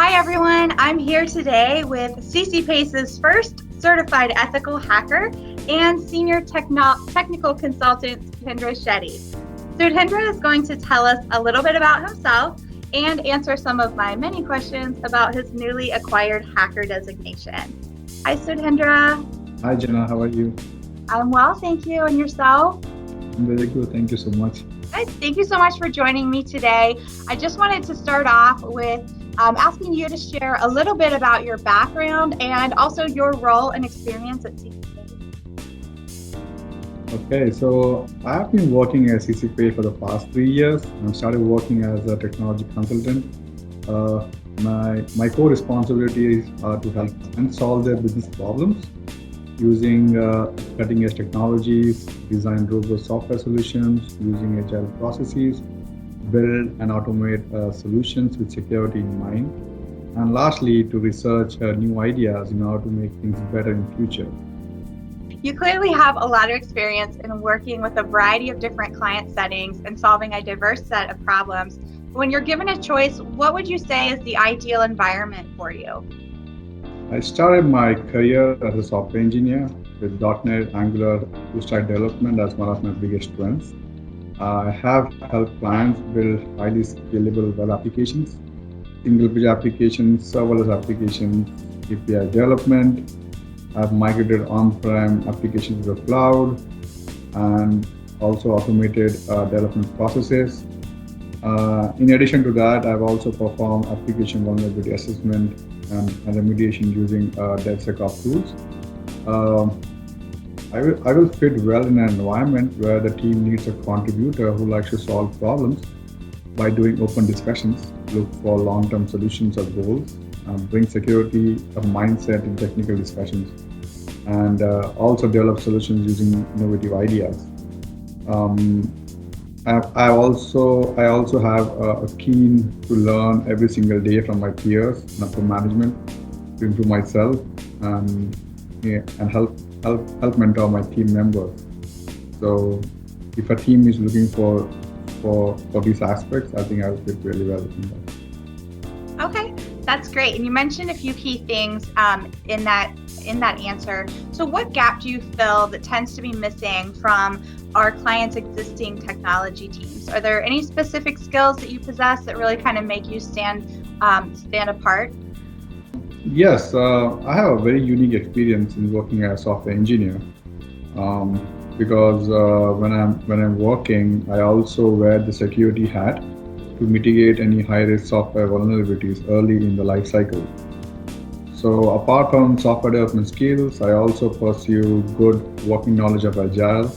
Hi everyone, I'm here today with CCPACE's first certified ethical hacker and senior technical consultant, Sudhendra Shetty. Sudhendra is going to tell us a little bit about himself and answer some of my many questions about his newly acquired hacker designation. Hi Sudhendra. Hi Jenna, how are you? I'm well, thank you. And yourself? I'm very good, thank you so much. Good. Thank you so much for joining me today. I just wanted to start off with asking you to share a little bit about your background and also your role and experience at CCPACE. Okay, so I have been working at CCPA for the past 3 years. I started working as a technology consultant. My core responsibilities are to help clients solve their business problems using cutting-edge technologies, design robust software solutions, using agile processes, build and automate solutions with security in mind, and lastly, to research new ideas in order to make things better in the future. You clearly have a lot of experience in working with a variety of different client settings and solving a diverse set of problems. When you're given a choice, what would you say is the ideal environment for you? I started my career as a software engineer with .NET, Angular, full-stack development as one of my biggest strengths. I have helped clients build highly scalable web applications, single-page applications, serverless applications, API development. I've migrated on-prem applications to the cloud and also automated development processes. In addition to that, I've also performed application vulnerability assessment and remediation using DevSecOps tools. I will fit well in an environment where the team needs a contributor who likes to solve problems by doing open discussions, look for long-term solutions or goals, bring security of mindset in technical discussions, and also develop solutions using innovative ideas. I also have a keen to learn every single day from my peers and from management to improve myself and help mentor my team members. So if a team is looking for these aspects, I think I will fit really well in that. Okay, that's great. And you mentioned a few key things in that answer. So what gap do you feel that tends to be missing from our clients' existing technology teams? Are there any specific skills that you possess that really kind of make you stand apart? Yes, I have a very unique experience in working as a software engineer because when I'm working, I also wear the security hat to mitigate any high-risk software vulnerabilities early in the life cycle. So apart from software development skills, I also pursue good working knowledge of Agile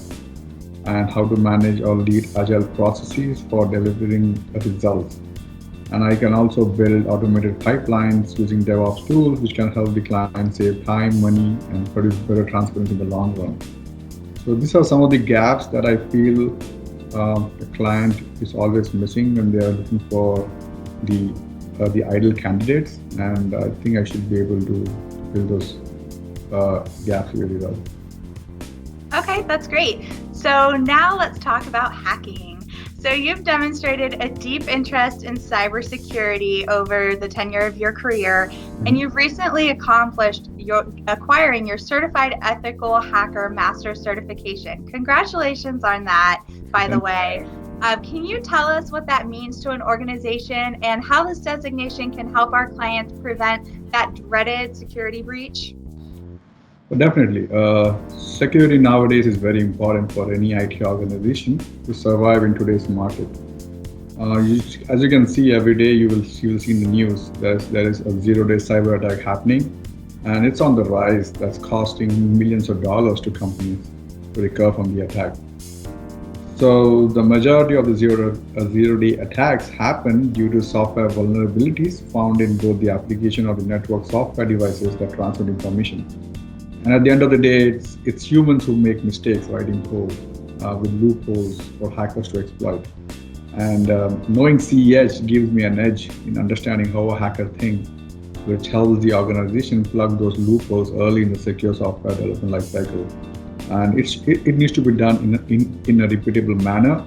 and how to manage or lead Agile processes for delivering results. And I can also build automated pipelines using DevOps tools, which can help the client save time, money, and produce better transparency in the long run. So these are some of the gaps that I feel the client is always missing when they are looking for the ideal candidates, and I think I should be able to fill those gaps really well. Okay, that's great. So now let's talk about hacking. So you've demonstrated a deep interest in cybersecurity over the tenure of your career, and you've recently accomplished acquiring your Certified Ethical Hacker Master Certification. Congratulations on that, by the way. Can you tell us what that means to an organization and how this designation can help our clients prevent that dreaded security breach? Well, definitely. Security nowadays is very important for any IT organization to survive in today's market. As you can see, every day you will see in the news there is a zero-day cyber attack happening, and it's on the rise. That's costing millions of dollars to companies to recover from the attack. So the majority of the zero-day attacks happen due to software vulnerabilities found in both the application of the network software devices that transmit information. And at the end of the day, it's humans who make mistakes writing code with loopholes for hackers to exploit. And knowing CEH gives me an edge in understanding how a hacker thinks, which helps the organization plug those loopholes early in the secure software development lifecycle. And it needs to be done in a repeatable manner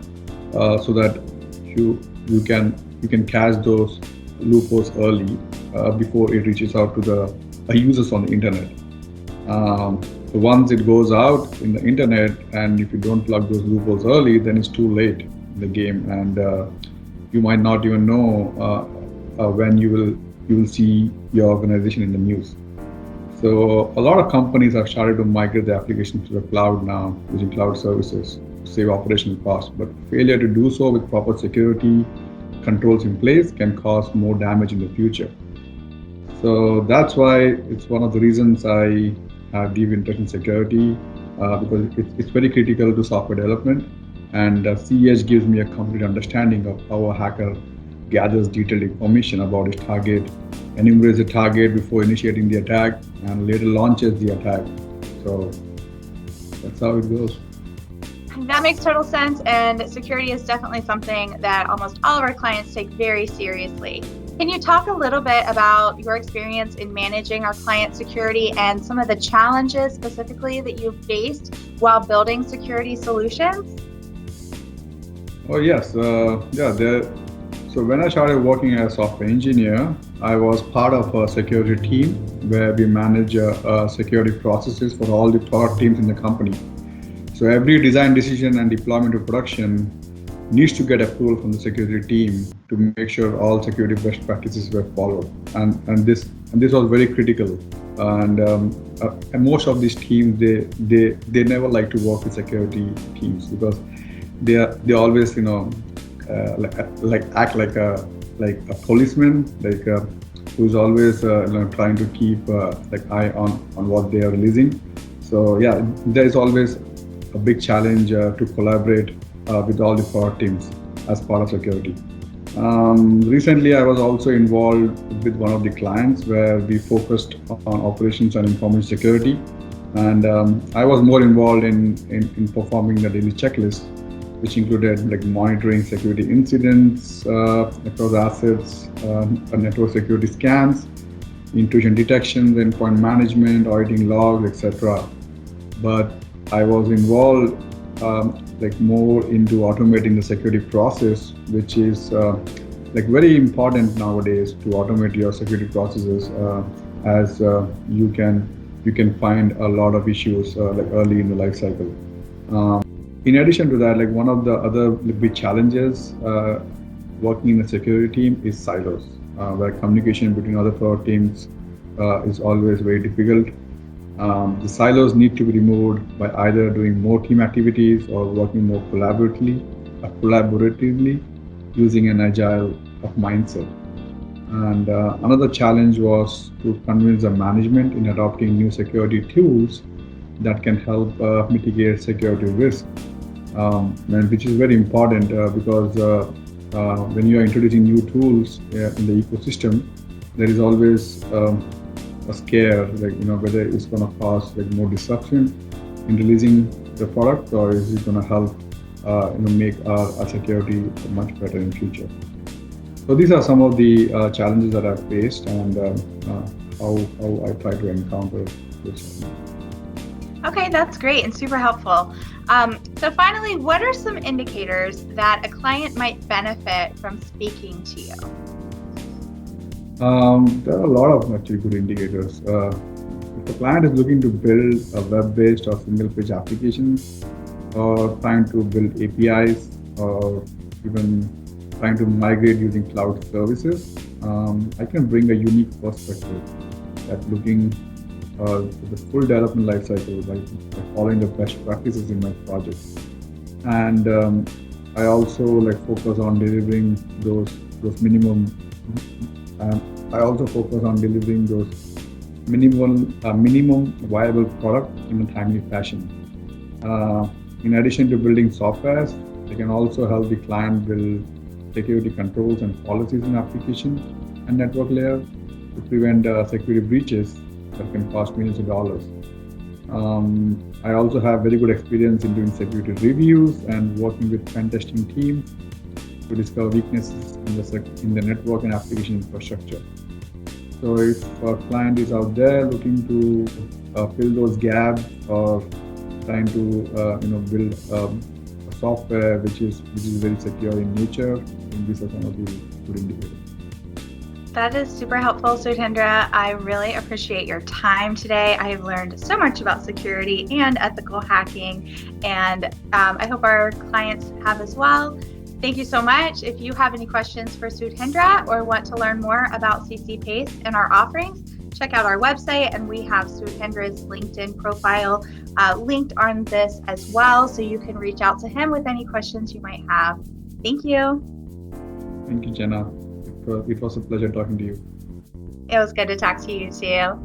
so that you can catch those loopholes early before it reaches out to the users on the internet. So once it goes out in the internet, and if you don't plug those loopholes early, then it's too late in the game, and you might not even know when you will see your organization in the news. So a lot of companies have started to migrate their applications to the cloud now using cloud services to save operational costs. But failure to do so with proper security controls in place can cause more damage in the future. So that's why it's one of the reasons I have deep interest in security, because it's very critical to software development. And CEH gives me a complete understanding of how a hacker gathers detailed information about his target, enumerates the target before initiating the attack, and later launches the attack. So that's how it goes. That makes total sense, and security is definitely something that almost all of our clients take very seriously. Can you talk a little bit about your experience in managing our client security and some of the challenges specifically that you've faced while building security solutions? Oh yes, So when I started working as a software engineer, I was part of a security team where we manage security processes for all the product teams in the company. So every design decision and deployment to production needs to get approval from the security team to make sure all security best practices were followed. And this was very critical. And most of these teams they never like to work with security teams because they always act like a policeman, who's always trying to keep eye on what they are releasing. So yeah, there is always a big challenge to collaborate with all the product teams as part of security. Recently, I was also involved with one of the clients where we focused on operations and information security, and I was more involved in performing the daily checklist, which included monitoring security incidents across assets, network security scans, intrusion detections, endpoint management, auditing logs, etc. But I was involved more into automating the security process, which is very important nowadays to automate your security processes, as you can find a lot of issues early in the life cycle. In addition to that, one of the other big challenges working in a security team is silos, where communication between other product teams is always very difficult. The silos need to be removed by either doing more team activities or working more collaboratively using an agile mindset. And another challenge was to convince the management in adopting new security tools that can help mitigate security risk, which is very important because when you are introducing new tools in the ecosystem, there is always a scare, whether it's going to cause more disruption in releasing the product, or is it going to help make our security much better in future. So these are some of the challenges that I've faced, and how I try to encounter this. Okay, that's great and super helpful. So finally, what are some indicators that a client might benefit from speaking to you? There are a lot of actually good indicators. If a client is looking to build a web-based or single-page application, or trying to build APIs, or even trying to migrate using cloud services, I can bring a unique perspective at looking the full development lifecycle by following the best practices in my project. And I also focus on delivering those minimum. I also focus on delivering those minimum viable product in a timely fashion. In addition to building software, they can also help the client build security controls and policies in application and network layer to prevent security breaches that can cost millions of dollars. I also have very good experience in doing security reviews and working with pen testing teams to discover weaknesses in the network and application infrastructure. So if a client is out there looking to fill those gaps, or trying to build a software which is very secure in nature, I think these are some of the good indicators. That is super helpful, Sudhindra. I really appreciate your time today. I have learned so much about security and ethical hacking, and I hope our clients have as well. Thank you so much. If you have any questions for Sudhindra or want to learn more about CC Pace and our offerings, check out our website, and we have Sudhindra's LinkedIn profile linked on this as well, so you can reach out to him with any questions you might have. Thank you. Thank you, Jenna. It was a pleasure talking to you. It was good to talk to you too.